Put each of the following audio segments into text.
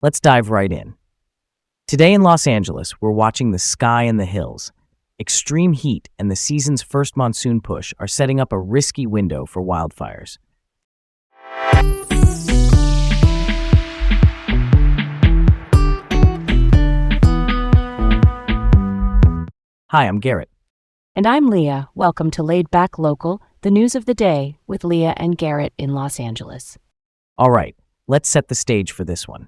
Let's dive right in. Today in Los Angeles, we're watching the sky and the hills. Extreme heat and the season's first monsoon push are setting up a risky window for wildfires. Hi, I'm Garrett. And I'm Leah. Welcome to Laid Back Local, the news of the day with Leah and Garrett in Los Angeles. All right, let's set the stage for this one.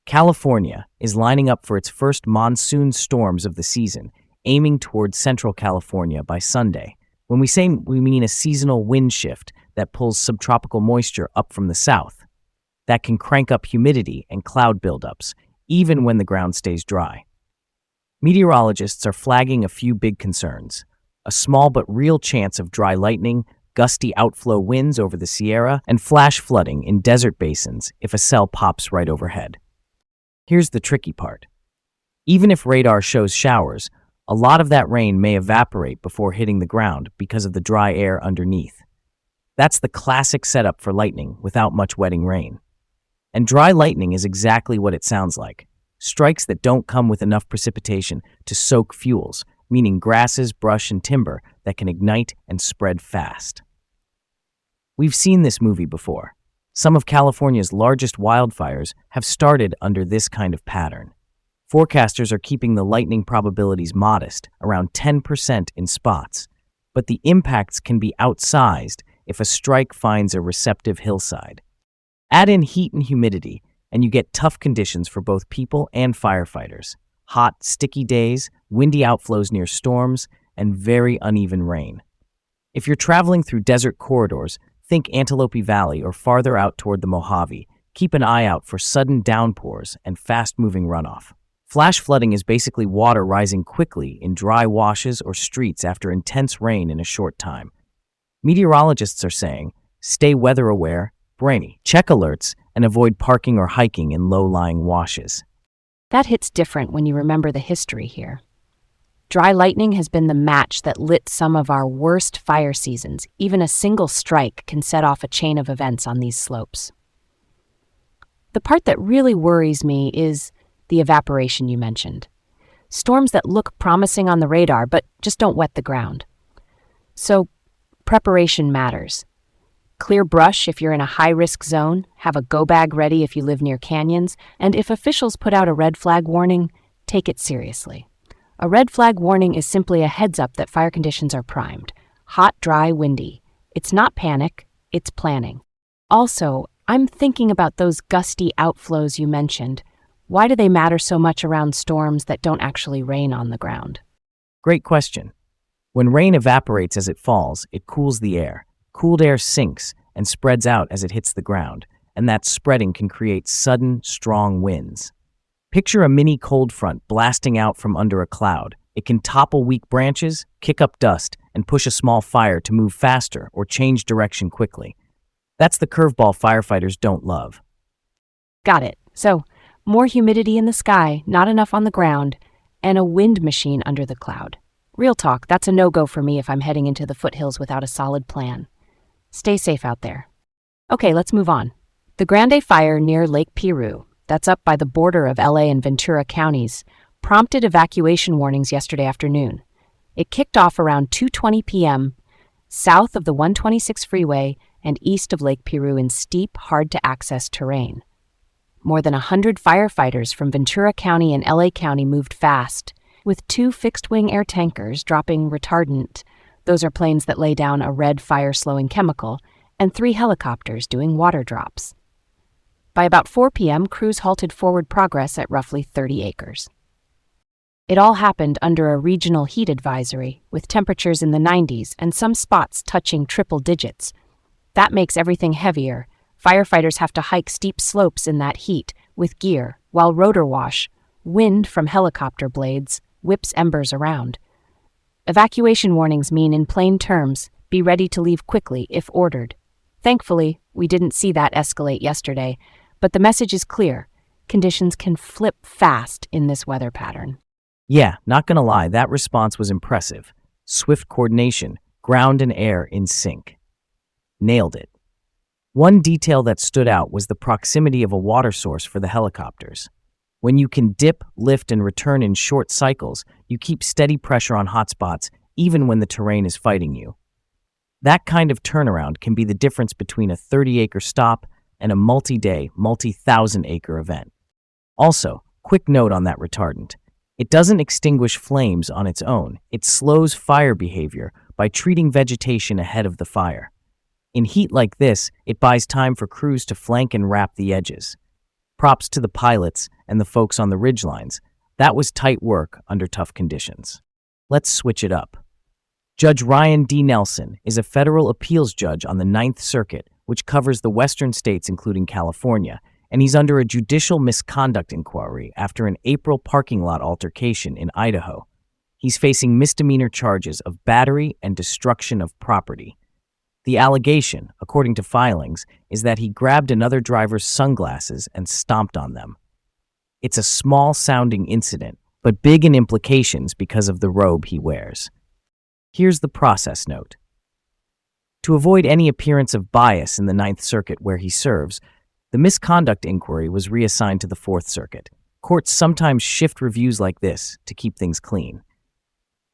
California is lining up for its first monsoon storms of the season, aiming towards central California by Sunday. When we say we mean a seasonal wind shift that pulls subtropical moisture up from the south. That can crank up humidity and cloud buildups, even when the ground stays dry. Meteorologists are flagging a few big concerns. A small but real chance of dry lightning, gusty outflow winds over the Sierra, and flash flooding in desert basins if a cell pops right overhead. Here's the tricky part. Even if radar shows showers, a lot of that rain may evaporate before hitting the ground because of the dry air underneath. That's the classic setup for lightning without much wetting rain. And dry lightning is exactly what it sounds like. Strikes that don't come with enough precipitation to soak fuels, meaning grasses, brush, and timber that can ignite and spread fast. We've seen this movie before. Some of California's largest wildfires have started under this kind of pattern. Forecasters are keeping the lightning probabilities modest, around 10% in spots, but the impacts can be outsized if a strike finds a receptive hillside. Add in heat and humidity, and you get tough conditions for both people and firefighters. Hot, sticky days, windy outflows near storms, and very uneven rain. If you're traveling through desert corridors, think Antelope Valley or farther out toward the Mojave. Keep an eye out for sudden downpours and fast-moving runoff. Flash flooding is basically water rising quickly in dry washes or streets after intense rain in a short time. Meteorologists are saying, stay weather aware, brainy, check alerts, and avoid parking or hiking in low-lying washes. That hits different when you remember the history here. Dry lightning has been the match that lit some of our worst fire seasons. Even a single strike can set off a chain of events on these slopes. The part that really worries me is the evaporation you mentioned. Storms that look promising on the radar but just don't wet the ground. So, preparation matters. Clear brush if you're in a high-risk zone, have a go-bag ready if you live near canyons, and if officials put out a red flag warning, take it seriously. A red flag warning is simply a heads-up that fire conditions are primed. Hot, dry, windy. It's not panic, it's planning. Also, I'm thinking about those gusty outflows you mentioned. Why do they matter so much around storms that don't actually rain on the ground? Great question. When rain evaporates as it falls, it cools the air. Cooled air sinks and spreads out as it hits the ground, and that spreading can create sudden, strong winds. Picture a mini cold front blasting out from under a cloud. It can topple weak branches, kick up dust, and push a small fire to move faster or change direction quickly. That's the curveball firefighters don't love. Got it. So, more humidity in the sky, not enough on the ground, and a wind machine under the cloud. Real talk, that's a no-go for me if I'm heading into the foothills without a solid plan. Stay safe out there. Okay, let's move on. The Grande Fire near Lake Piru, that's up by the border of LA and Ventura counties, prompted evacuation warnings yesterday afternoon. It kicked off around 2:20 p.m. south of the 126 freeway and east of Lake Piru in steep, hard-to-access terrain. More than 100 firefighters from Ventura County and LA County moved fast, with 2 fixed-wing air tankers dropping retardant. Those are planes that lay down a red fire-slowing chemical, and 3 helicopters doing water drops. By about 4 p.m., crews halted forward progress at roughly 30 acres. It all happened under a regional heat advisory, with temperatures in the 90s and some spots touching triple digits. That makes everything heavier. Firefighters have to hike steep slopes in that heat with gear, while rotor wash, wind from helicopter blades, whips embers around. Evacuation warnings mean, in plain terms, be ready to leave quickly if ordered. Thankfully, we didn't see that escalate yesterday, but the message is clear. Conditions can flip fast in this weather pattern. Yeah, not gonna lie, that response was impressive. Swift coordination, ground and air in sync. Nailed it. One detail that stood out was the proximity of a water source for the helicopters. When you can dip, lift, and return in short cycles, you keep steady pressure on hotspots even when the terrain is fighting you. That kind of turnaround can be the difference between a 30-acre stop and a multi-day, multi-thousand-acre event. Also, quick note on that retardant. It doesn't extinguish flames on its own. It slows fire behavior by treating vegetation ahead of the fire. In heat like this, it buys time for crews to flank and wrap the edges. Props to the pilots and the folks on the ridgelines. That was tight work under tough conditions. Let's switch it up. Judge Ryan D. Nelson is a federal appeals judge on the Ninth Circuit, which covers the western states including California, and he's under a judicial misconduct inquiry after an April parking lot altercation in Idaho. He's facing misdemeanor charges of battery and destruction of property. The allegation, according to filings, is that he grabbed another driver's sunglasses and stomped on them. It's a small-sounding incident, but big in implications because of the robe he wears. Here's the process note. To avoid any appearance of bias in the Ninth Circuit where he serves, the misconduct inquiry was reassigned to the Fourth Circuit. Courts sometimes shift reviews like this to keep things clean.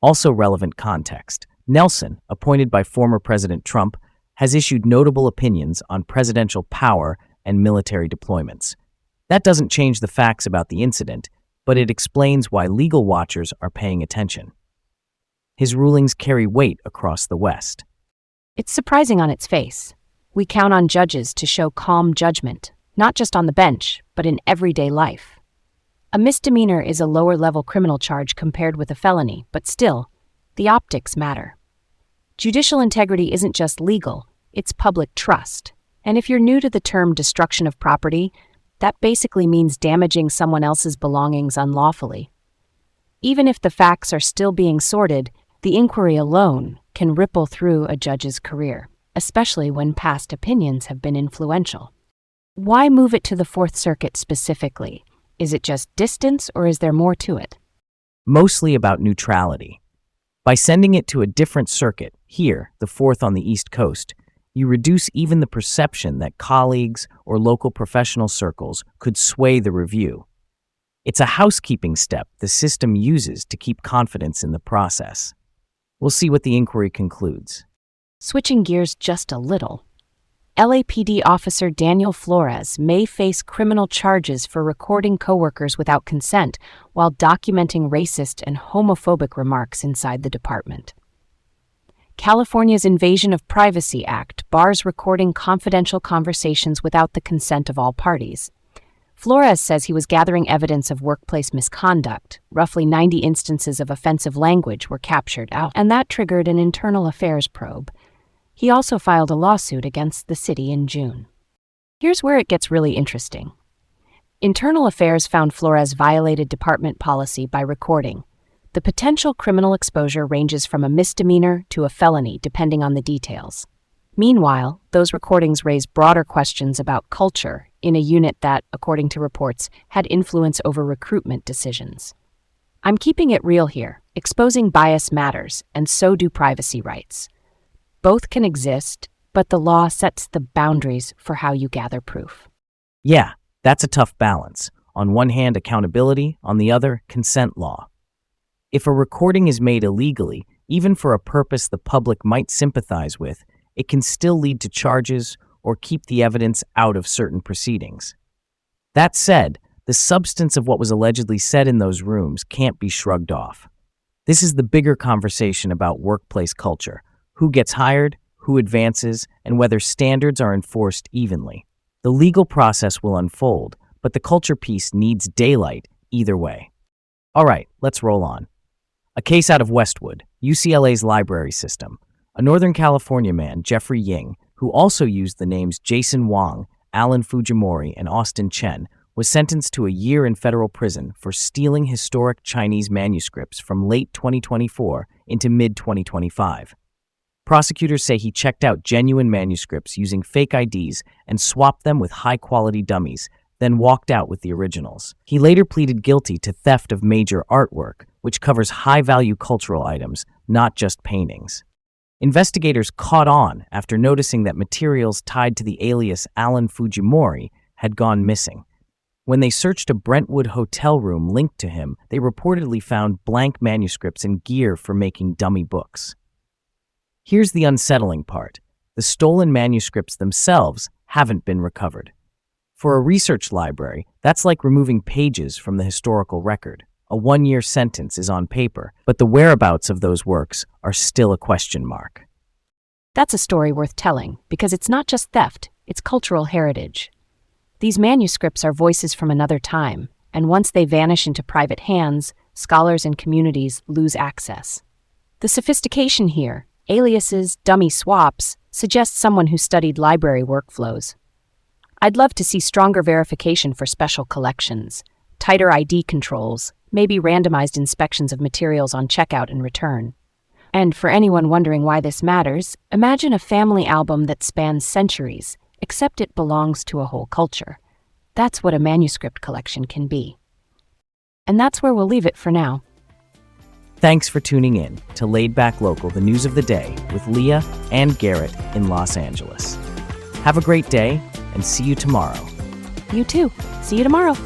Also relevant context. Nelson, appointed by former President Trump, has issued notable opinions on presidential power and military deployments. That doesn't change the facts about the incident, but it explains why legal watchers are paying attention. His rulings carry weight across the West. It's surprising on its face. We count on judges to show calm judgment, not just on the bench, but in everyday life. A misdemeanor is a lower-level criminal charge compared with a felony, but still, the optics matter. Judicial integrity isn't just legal, it's public trust. And if you're new to the term destruction of property, that basically means damaging someone else's belongings unlawfully. Even if the facts are still being sorted, the inquiry alone can ripple through a judge's career, especially when past opinions have been influential. Why move it to the Fourth Circuit specifically? Is it just distance, or is there more to it? Mostly about neutrality. By sending it to a different circuit, here, the Fourth on the East Coast, you reduce even the perception that colleagues or local professional circles could sway the review. It's a housekeeping step the system uses to keep confidence in the process. We'll see what the inquiry concludes. Switching gears just a little, LAPD officer Daniel Flores may face criminal charges for recording coworkers without consent while documenting racist and homophobic remarks inside the department. California's Invasion of Privacy Act bars recording confidential conversations without the consent of all parties. Flores says he was gathering evidence of workplace misconduct. Roughly 90 instances of offensive language were captured out, and that triggered an internal affairs probe. He also filed a lawsuit against the city in June. Here's where it gets really interesting. Internal Affairs found Flores violated department policy by recording. The potential criminal exposure ranges from a misdemeanor to a felony, depending on the details. Meanwhile, those recordings raise broader questions about culture in a unit that, according to reports, had influence over recruitment decisions. I'm keeping it real here. Exposing bias matters, and so do privacy rights. Both can exist, but the law sets the boundaries for how you gather proof. Yeah, that's a tough balance. On one hand, accountability, on the other, consent law. If a recording is made illegally, even for a purpose the public might sympathize with, it can still lead to charges or keep the evidence out of certain proceedings. That said, the substance of what was allegedly said in those rooms can't be shrugged off. This is the bigger conversation about workplace culture. Who gets hired, who advances, and whether standards are enforced evenly. The legal process will unfold, but the culture piece needs daylight either way. All right, let's roll on. A case out of Westwood, UCLA's library system. A Northern California man, Jeffrey Ying, who also used the names Jason Wang, Alan Fujimori, and Austin Chen, was sentenced to a year in federal prison for stealing historic Chinese manuscripts from late 2024 into mid-2025. Prosecutors say he checked out genuine manuscripts using fake IDs and swapped them with high-quality dummies, then walked out with the originals. He later pleaded guilty to theft of major artwork, which covers high-value cultural items, not just paintings. Investigators caught on after noticing that materials tied to the alias Alan Fujimori had gone missing. When they searched a Brentwood hotel room linked to him, they reportedly found blank manuscripts and gear for making dummy books. Here's the unsettling part. The stolen manuscripts themselves haven't been recovered. For a research library, that's like removing pages from the historical record. A 1-year sentence is on paper, but the whereabouts of those works are still a question mark. That's a story worth telling, because it's not just theft, it's cultural heritage. These manuscripts are voices from another time, and once they vanish into private hands, scholars and communities lose access. The sophistication here, aliases, dummy swaps, suggests someone who studied library workflows. I'd love to see stronger verification for special collections, tighter ID controls, maybe randomized inspections of materials on checkout and return. And for anyone wondering why this matters, imagine a family album that spans centuries, except it belongs to a whole culture. That's what a manuscript collection can be. And that's where we'll leave it for now. Thanks for tuning in to Laid Back Local, the news of the day, with Leah and Garrett in Los Angeles. Have a great day, and see you tomorrow. You too. See you tomorrow.